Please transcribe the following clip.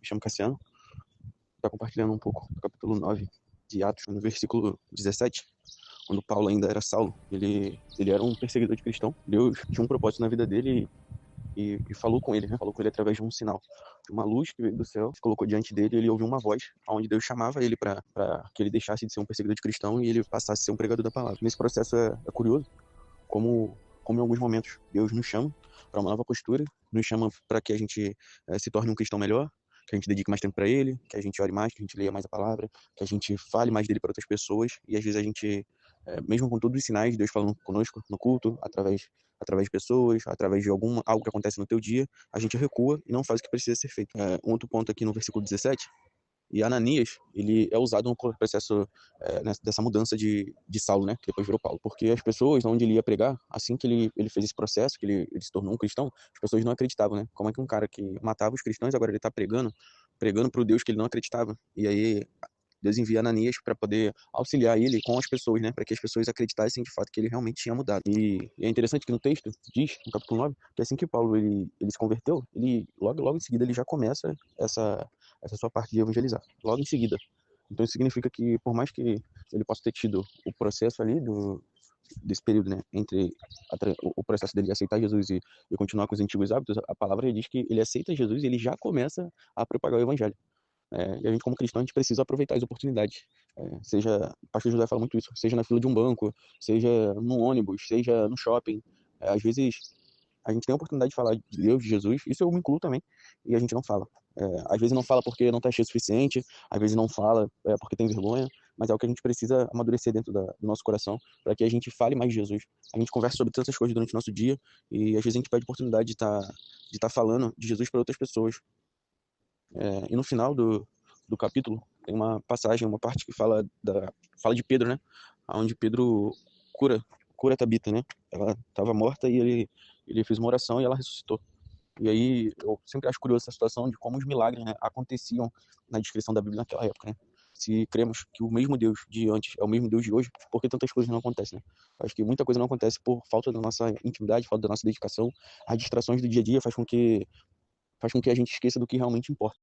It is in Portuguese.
Me chamo Cassiano. Está compartilhando um pouco do capítulo 9 de Atos, no versículo 17, quando Paulo ainda era Saulo. Ele era um perseguidor de cristão. Deus tinha um propósito na vida dele e falou com ele, né? Falou com ele através de um sinal, de uma luz que veio do céu, se colocou diante dele, e ele ouviu uma voz, onde Deus chamava ele para que ele deixasse de ser um perseguidor de cristão e ele passasse a ser um pregador da palavra. Nesse processo é curioso como em alguns momentos Deus nos chama para uma nova postura, nos chama para que a gente se torne um cristão melhor, que a gente dedique mais tempo para ele, que a gente ore mais, que a gente leia mais a palavra, que a gente fale mais dele para outras pessoas, e às vezes a gente, mesmo com todos os sinais de Deus falando conosco no culto, através de pessoas, através de algo que acontece no teu dia, a gente recua e não faz o que precisa ser feito. Um outro ponto aqui no versículo 17, e Ananias, ele é usado no processo dessa mudança de Saulo, né, que depois virou Paulo. Porque as pessoas, onde ele ia pregar, assim que ele fez esse processo, que ele se tornou um cristão, as pessoas não acreditavam, né? Como é que um cara que matava os cristãos, agora ele está pregando para o Deus que ele não acreditava? E aí Deus envia Ananias para poder auxiliar ele com as pessoas, né, para que as pessoas acreditassem de fato que ele realmente tinha mudado. E é interessante que no texto diz, no capítulo 9, que assim que Paulo ele se converteu, ele logo em seguida ele já começa essa sua parte de evangelizar, logo em seguida. Então isso significa que por mais que ele possa ter tido o processo ali desse período, né, entre o processo dele aceitar Jesus e continuar com os antigos hábitos, a palavra diz que ele aceita Jesus e ele já começa a propagar o evangelho. E a gente, como cristão, a gente precisa aproveitar as oportunidades. Seja, o pastor José fala muito isso, seja na fila de um banco, seja no ônibus, seja no shopping. Às vezes a gente tem a oportunidade de falar de Deus, de Jesus, isso eu me incluo também, e a gente não fala. Às vezes não fala porque não está cheio o suficiente, às vezes não fala porque tem vergonha, mas é o que a gente precisa amadurecer dentro do nosso coração, para que a gente fale mais de Jesus. A gente conversa sobre tantas coisas durante o nosso dia, e às vezes a gente perde a oportunidade de estar falando de Jesus para outras pessoas. E no final do capítulo tem uma passagem, uma parte que fala de Pedro, né? Onde Pedro cura Tabita, né? Ela estava morta e ele fez uma oração e ela ressuscitou. E aí eu sempre acho curioso essa situação de como os milagres, né, aconteciam na descrição da Bíblia naquela época, né? Se cremos que o mesmo Deus de antes é o mesmo Deus de hoje, por que tantas coisas não acontecem, né? Acho que muita coisa não acontece por falta da nossa intimidade, falta da nossa dedicação. As distrações do dia a dia faz com que a gente esqueça do que realmente importa.